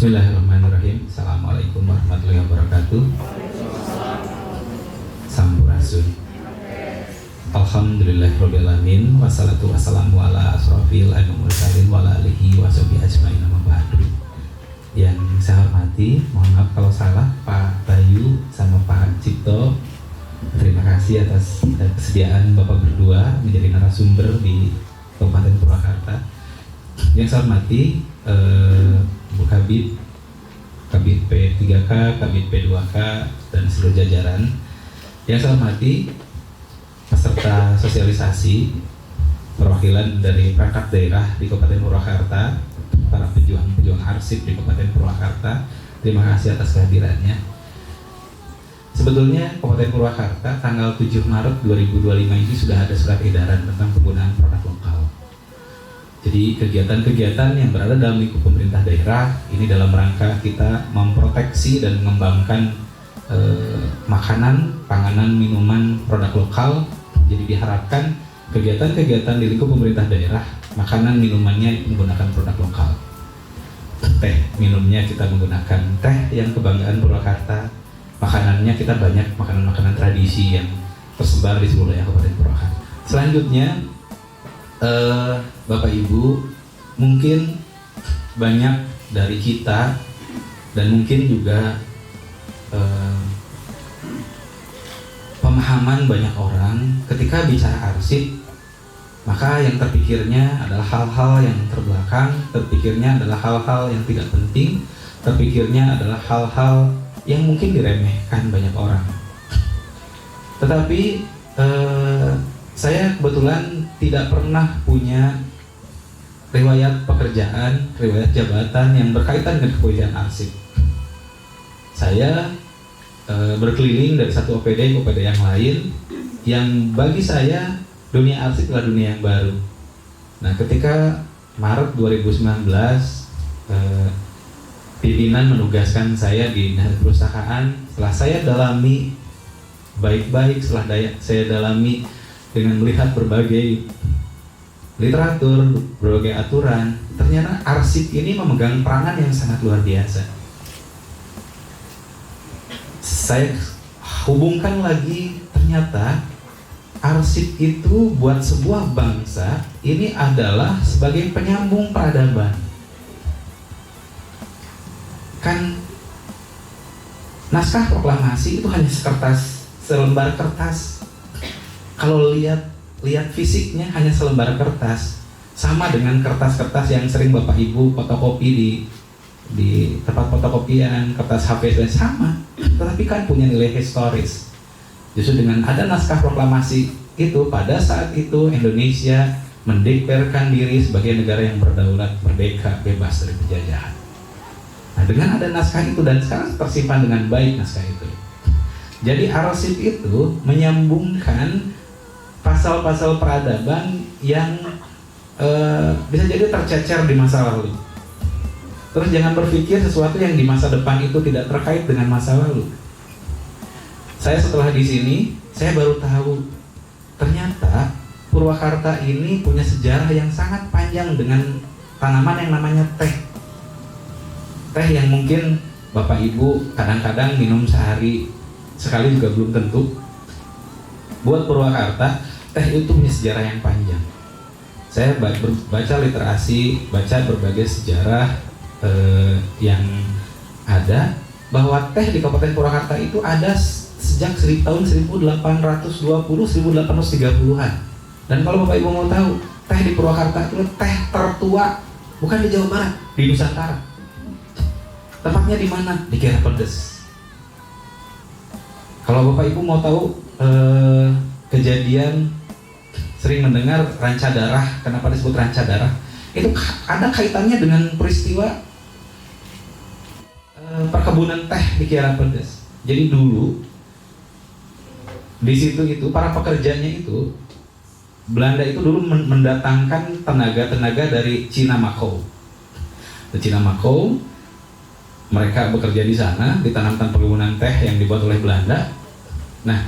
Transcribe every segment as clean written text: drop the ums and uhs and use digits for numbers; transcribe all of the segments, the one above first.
Bismillahirrahmanirrahim. Assalamualaikum warahmatullahi wabarakatuh. Sampurasun. Alhamdulillahirrahmanirrahim. Wassalatu wassalamu ala asrofil al-mursalin wa ala alihi wa sahbihi ajma'in amma ba'du. Yang saya hormati, mohon maaf kalau salah, Pak Bayu sama Pak Cipto. Terima kasih atas kesediaan Bapak berdua menjadi narasumber di Kabupaten Purwakarta. Yang saya hormati Bu Kabid, Kabid P3K, Kabid P2K, dan seluruh jajaran. Yang saya hormati peserta sosialisasi perwakilan dari perangkat daerah di Kabupaten Purwakarta, para pejuang-pejuang arsip di Kabupaten Purwakarta. Terima kasih atas kehadirannya. Sebetulnya Kabupaten Purwakarta tanggal 7 Maret 2025 ini sudah ada surat edaran tentang penggunaan produk lokal. Jadi kegiatan-kegiatan yang berada dalam lingkup pemerintah daerah ini dalam rangka kita memproteksi dan mengembangkan makanan, panganan, minuman, produk lokal. Jadi diharapkan kegiatan-kegiatan di lingkup pemerintah daerah, makanan, minumannya menggunakan produk lokal. Teh, minumnya kita menggunakan teh yang kebanggaan Purwakarta. Makanannya kita banyak makanan-makanan tradisi yang tersebar di seluruh wilayah Kabupaten Purwakarta. Selanjutnya, Bapak Ibu, mungkin banyak dari kita dan mungkin juga pemahaman banyak orang ketika bicara arsip, maka yang terpikirnya adalah hal-hal yang terbelakang, terpikirnya adalah hal-hal yang tidak penting, terpikirnya adalah hal-hal yang mungkin diremehkan banyak orang. Tetapi saya kebetulan tidak pernah punya riwayat pekerjaan, riwayat jabatan yang berkaitan dengan kepolisian arsip. Saya berkeliling dari satu OPD ke OPD yang lain, yang bagi saya dunia arsip adalah dunia yang baru. Nah, ketika Maret 2019 pimpinan menugaskan saya di perusahaan, setelah saya dalami baik-baik, setelah saya dalami dengan melihat berbagai literatur, berbagai aturan, ternyata arsip ini memegang peranan yang sangat luar biasa. Saya hubungkan lagi, ternyata arsip itu buat sebuah bangsa ini adalah sebagai penyambung peradaban. Kan naskah proklamasi itu hanya selembar kertas. Kalau lihat fisiknya hanya selembar kertas, sama dengan kertas-kertas yang sering Bapak Ibu fotokopi di tempat fotokopian, kertas HP dan sama, tetapi kan punya nilai historis. Justru dengan ada naskah proklamasi itu, pada saat itu Indonesia mendeklarasikan diri sebagai negara yang berdaulat, merdeka, bebas dari penjajahan. Nah, dengan ada naskah itu dan sekarang tersimpan dengan baik naskah itu. Jadi arsip itu menyambungkan pasal-pasal peradaban yang bisa jadi tercecer di masa lalu. Terus jangan berpikir sesuatu yang di masa depan itu tidak terkait dengan masa lalu. Saya setelah di sini, saya baru tahu ternyata Purwakarta ini punya sejarah yang sangat panjang dengan tanaman yang namanya teh. Teh yang mungkin Bapak Ibu kadang-kadang minum sehari sekali juga belum tentu. Buat Purwakarta, teh itu punya sejarah yang panjang. Saya baca literasi, baca berbagai sejarah yang ada, bahwa teh di Kabupaten Purwakarta itu ada sejak tahun 1820-1830-an. Dan kalau Bapak Ibu mau tahu, teh di Purwakarta itu teh tertua bukan di Jawa Barat, di Nusantara. Tempatnya di mana? Di Kiara Pedes. Kalau Bapak Ibu mau tahu kejadian, sering mendengar ranca darah. Kenapa disebut ranca darah? Itu ada kaitannya dengan peristiwa perkebunan teh di Kiara Pedes. Jadi dulu di situ itu para pekerjanya itu, Belanda itu dulu mendatangkan tenaga-tenaga dari Cina Makau. Di Cina Makau, mereka bekerja di sana, ditanamkan perkebunan teh yang dibuat oleh Belanda. Nah,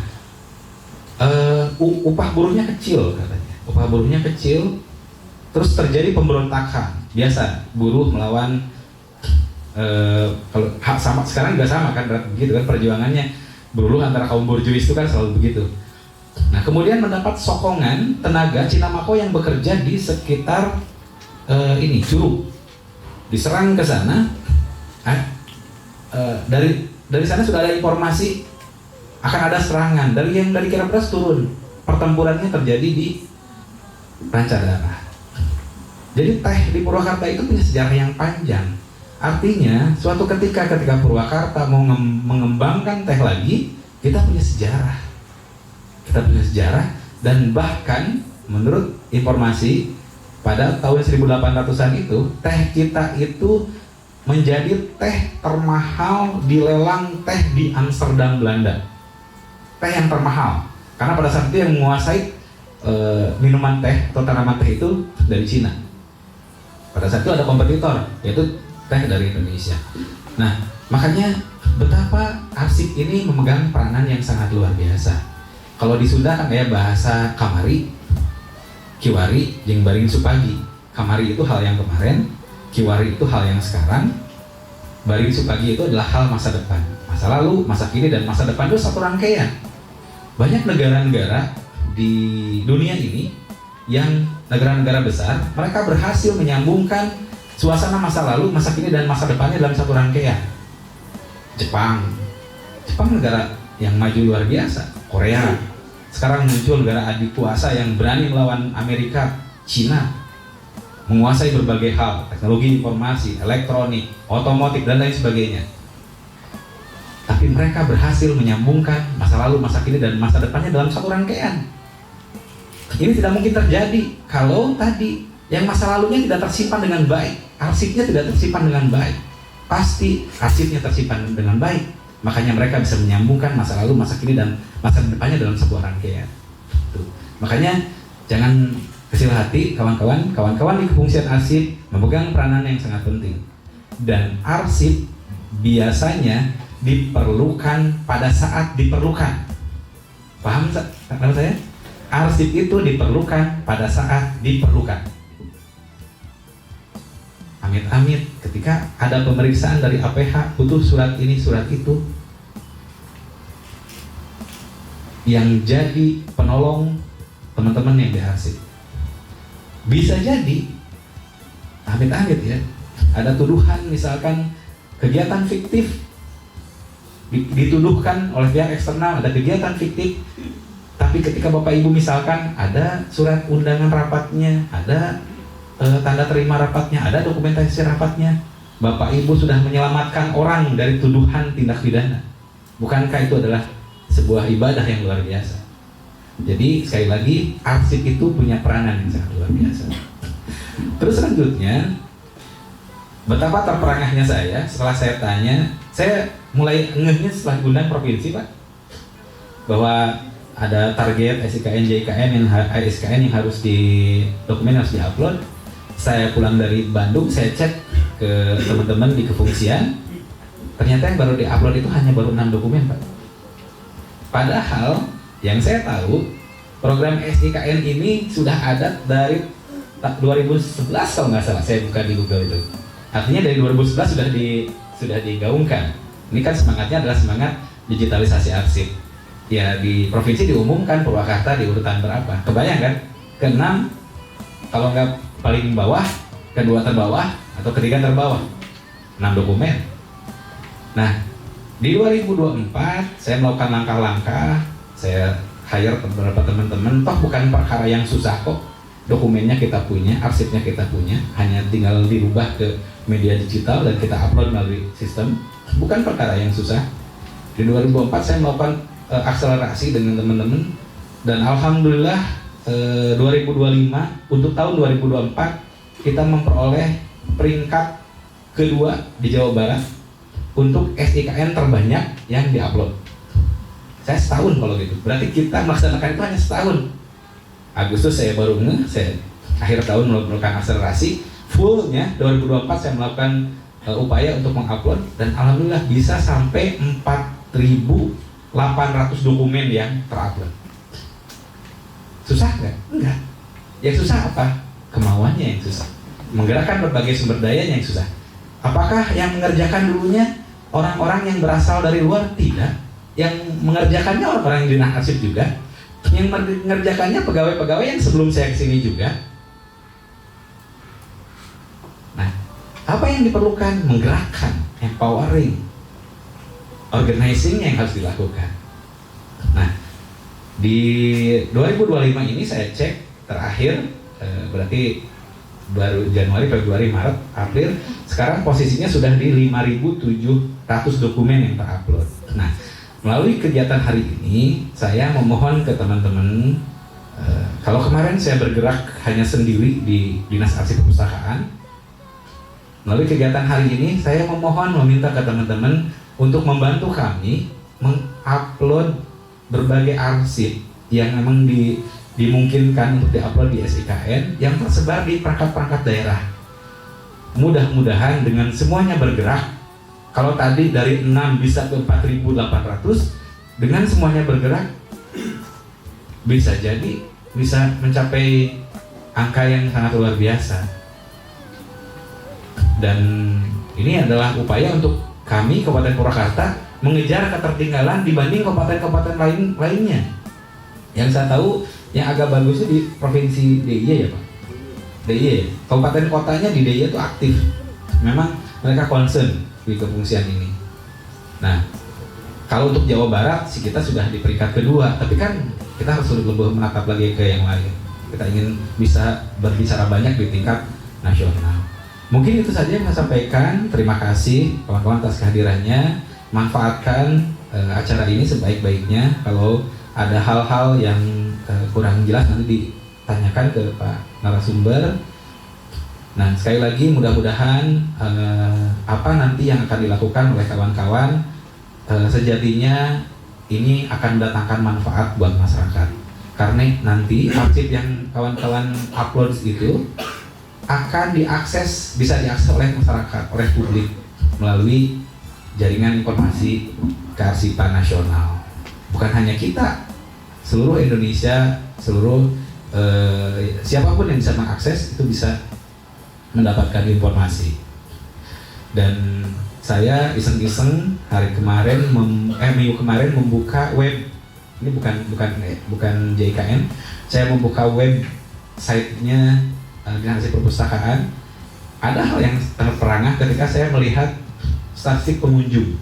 upah buruhnya kecil katanya. Upah buruhnya kecil, terus terjadi pemberontakan. Biasa, buruh melawan Kalau sama sekarang juga sama kan begitu kan perjuangannya beruluh antara kaum borjuis itu kan selalu begitu. Nah kemudian mendapat sokongan tenaga Cinamako yang bekerja di sekitar ini Curug, diserang ke sana. Dari sana sudah ada informasi akan ada serangan dari Kirapedas turun. Pertempurannya terjadi di Rancadarah. Jadi teh di Purwakarta itu punya sejarah yang panjang. Artinya suatu ketika Purwakarta mau mengembangkan teh lagi, kita punya sejarah. Dan bahkan menurut informasi pada tahun 1800-an itu teh kita itu menjadi teh termahal di lelang teh di Amsterdam, Belanda. Teh yang termahal karena pada saat itu yang menguasai minuman teh atau tanaman teh itu dari Cina. Pada saat itu ada kompetitor yaitu teh dari Indonesia. Nah makanya betapa arsip ini memegang peranan yang sangat luar biasa. Kalau di Sunda kan kayak bahasa Kamari, Kiwari, jeung Baring Supagi. Kamari itu hal yang kemarin, Kiwari itu hal yang sekarang, Baring Supagi itu adalah hal masa depan. Masa lalu, masa kini, dan masa depan itu satu rangkaian. Banyak negara-negara di dunia ini yang negara-negara besar, mereka berhasil menyambungkan suasana masa lalu, masa kini, dan masa depannya dalam satu rangkaian. Jepang negara yang maju luar biasa. Korea, sekarang muncul negara adikuasa yang berani melawan Amerika, Cina, menguasai berbagai hal, teknologi informasi, elektronik, otomotif, dan lain sebagainya. Tapi mereka berhasil menyambungkan masa lalu, masa kini, dan masa depannya dalam satu rangkaian. Ini tidak mungkin terjadi kalau tadi yang masa lalunya tidak tersimpan dengan baik, arsipnya tidak tersimpan dengan baik. Pasti arsipnya tersimpan dengan baik, makanya mereka bisa menyambungkan masa lalu, masa kini, dan masa depannya dalam sebuah rangkaian. Tuh. Makanya jangan kecil hati kawan-kawan di kefungsian arsip memegang peranan yang sangat penting. Dan arsip biasanya diperlukan pada saat diperlukan. Paham saya? Arsip itu diperlukan pada saat diperlukan. Amit-amit ketika ada pemeriksaan dari APH butuh surat ini surat itu, yang jadi penolong teman-teman yang diarsip. Bisa jadi amit-amit ya, ada tuduhan misalkan kegiatan fiktif dituduhkan oleh pihak eksternal, ada kegiatan fiktif, tapi ketika Bapak Ibu misalkan ada surat undangan rapatnya, ada tanda terima rapatnya, ada dokumentasi rapatnya, Bapak Ibu sudah menyelamatkan orang dari tuduhan tindak pidana. Bukankah itu adalah sebuah ibadah yang luar biasa? Jadi sekali lagi arsip itu punya peranan yang sangat luar biasa. Terus selanjutnya, betapa terperangahnya saya setelah saya tanya, saya mulai ngehnya setelah diundang provinsi Pak, bahwa ada target SIKN JKN yang harus di dokumen harus diupload. Saya pulang dari Bandung, saya cek ke teman-teman di kefungsian, ternyata yang baru diupload itu hanya baru 6 dokumen Pak. Padahal yang saya tahu program SIKN ini sudah ada dari 2011 kalau nggak salah, saya buka di Google itu. Artinya dari 2011 sudah digaungkan. Ini kan semangatnya adalah semangat digitalisasi arsip. Ya di provinsi diumumkan Purwakarta di urutan berapa? Kebayang kan? Ke-6 kalau nggak paling bawah, kedua terbawah, atau ketiga terbawah, 6 dokumen. Nah di 2024 saya melakukan langkah-langkah, saya hire beberapa teman-teman. Toh bukan perkara yang susah kok, dokumennya kita punya, arsipnya kita punya, hanya tinggal dirubah ke media digital dan kita upload melalui sistem. Bukan perkara yang susah. Di 2024 saya melakukan akselerasi dengan teman-teman, dan alhamdulillah 2025 untuk tahun 2024 kita memperoleh peringkat kedua di Jawa Barat untuk SIKN terbanyak yang diupload. Saya setahun kalau gitu, berarti kita melaksanakan itu hanya setahun. Agustus saya baru saya akhir tahun melakukan akselerasi fullnya. 2024 saya melakukan upaya untuk mengupload, dan alhamdulillah bisa sampai 4.800 dokumen yang terupload. Susah nggak? Enggak. Yang susah apa? Kemauannya yang susah. Menggerakkan berbagai sumber dayanya yang susah. Apakah yang mengerjakan dulunya orang-orang yang berasal dari luar? Tidak. Yang mengerjakannya orang-orang yang dinas arsip juga. Yang mengerjakannya pegawai-pegawai yang sebelum saya kesini juga. Nah, apa yang diperlukan? Menggerakkan, empowering, organizing yang harus dilakukan. Nah, di 2025 ini saya cek terakhir, berarti baru Januari, Februari, Maret, April. Sekarang posisinya sudah di 5.700 dokumen yang terupload. Nah, melalui kegiatan hari ini, saya memohon ke teman-teman, kalau kemarin saya bergerak hanya sendiri di Dinas Arsip Perpustakaan, melalui kegiatan hari ini, saya memohon meminta ke teman-teman untuk membantu kami mengupload berbagai arsip yang memang dimungkinkan untuk diupload di SIKN yang tersebar di perangkat-perangkat daerah. Mudah-mudahan dengan semuanya bergerak, kalau tadi dari 6 bisa ke 4.800, dengan semuanya bergerak, bisa jadi bisa mencapai angka yang sangat luar biasa. Dan ini adalah upaya untuk kami Kabupaten Purwakarta mengejar ketertinggalan dibanding kabupaten-kabupaten lainnya. Yang saya tahu yang agak bagus itu di provinsi DIY ya Pak. DIY, kabupaten kotanya di DIY itu aktif. Memang mereka concern di kefungsian ini. Nah, kalau untuk Jawa Barat sih kita sudah di peringkat kedua, tapi kan kita harus lebih menatap lagi ke yang lain. Kita ingin bisa berbicara banyak di tingkat nasional. Mungkin itu saja yang saya sampaikan. Terima kasih kawan-kawan atas kehadirannya. Manfaatkan acara ini sebaik-baiknya. Kalau ada hal-hal yang kurang jelas nanti ditanyakan ke Pak narasumber. Nah, sekali lagi mudah-mudahan apa nanti yang akan dilakukan oleh kawan-kawan sejatinya ini akan mendatangkan manfaat buat masyarakat. Karena nanti arsip yang kawan-kawan upload itu akan diakses, bisa diakses oleh masyarakat, oleh publik melalui jaringan informasi kearsipan nasional. Bukan hanya kita, seluruh Indonesia, seluruh siapapun yang bisa mengakses itu bisa mendapatkan informasi. Dan saya iseng-iseng hari kemarin minggu kemarin membuka web, ini bukan JKN, saya membuka web site-nya Dinas Arsip Perpustakaan. Ada hal yang terperangah ketika saya melihat statistik pengunjung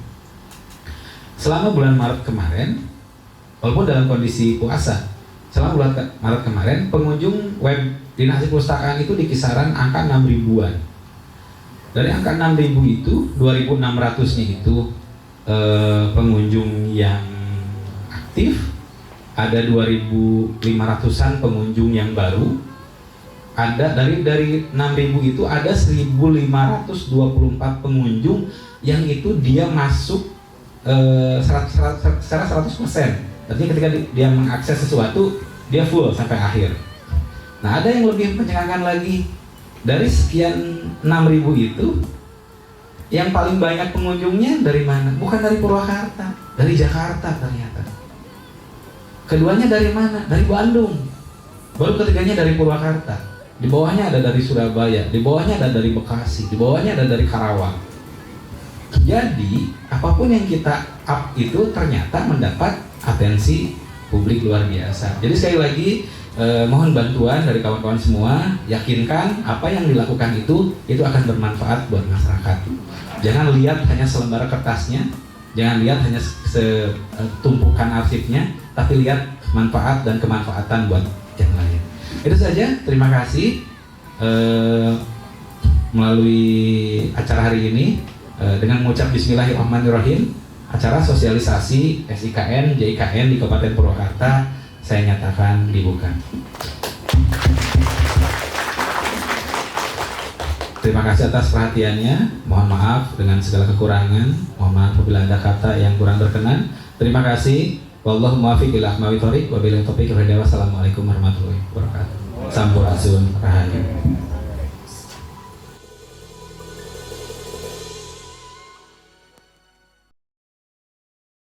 selama bulan Maret kemarin, walaupun dalam kondisi puasa. Selama bulan Maret kemarin, pengunjung web Dinas Arsip Perpustakaan itu di kisaran angka 6 ribuan. Dari angka 6 ribu itu, 2.600-nya itu pengunjung yang aktif, ada 2.500-an pengunjung yang baru. Ada dari 6.000 itu ada 1.524 pengunjung yang itu dia masuk secara 100%. Artinya ketika dia mengakses sesuatu, dia full sampai akhir. Nah, ada yang lebih mencengangkan lagi. Dari sekian 6.000 itu, yang paling banyak pengunjungnya dari mana? Bukan dari Purwakarta, dari Jakarta ternyata. Keduanya dari mana? Dari Bandung. Baru ketiganya dari Purwakarta. Di bawahnya ada dari Surabaya, di bawahnya ada dari Bekasi, di bawahnya ada dari Karawang. Jadi, apapun yang kita up itu ternyata mendapat atensi publik luar biasa. Jadi sekali lagi mohon bantuan dari kawan-kawan semua, yakinkan apa yang dilakukan itu akan bermanfaat buat masyarakat. Jangan lihat hanya selembar kertasnya, jangan lihat hanya setumpukan arsipnya, tapi lihat manfaat dan kemanfaatan buat yang lain. Itu saja, terima kasih melalui acara hari ini dengan mengucap Bismillahirrahmanirrahim. Acara sosialisasi SIKN, JIKN di Kabupaten Purwakarta saya nyatakan dibuka. Terima kasih atas perhatiannya. Mohon maaf dengan segala kekurangan. Mohon maaf apabila ada kata yang kurang berkenan. Terima kasih. Wallahu muwaffiq ila aqwamit thoriq wa billahi taufiq wal hidayah. Wassalamualaikum warahmatullahi wabarakatuh. Sampurasun rahayu.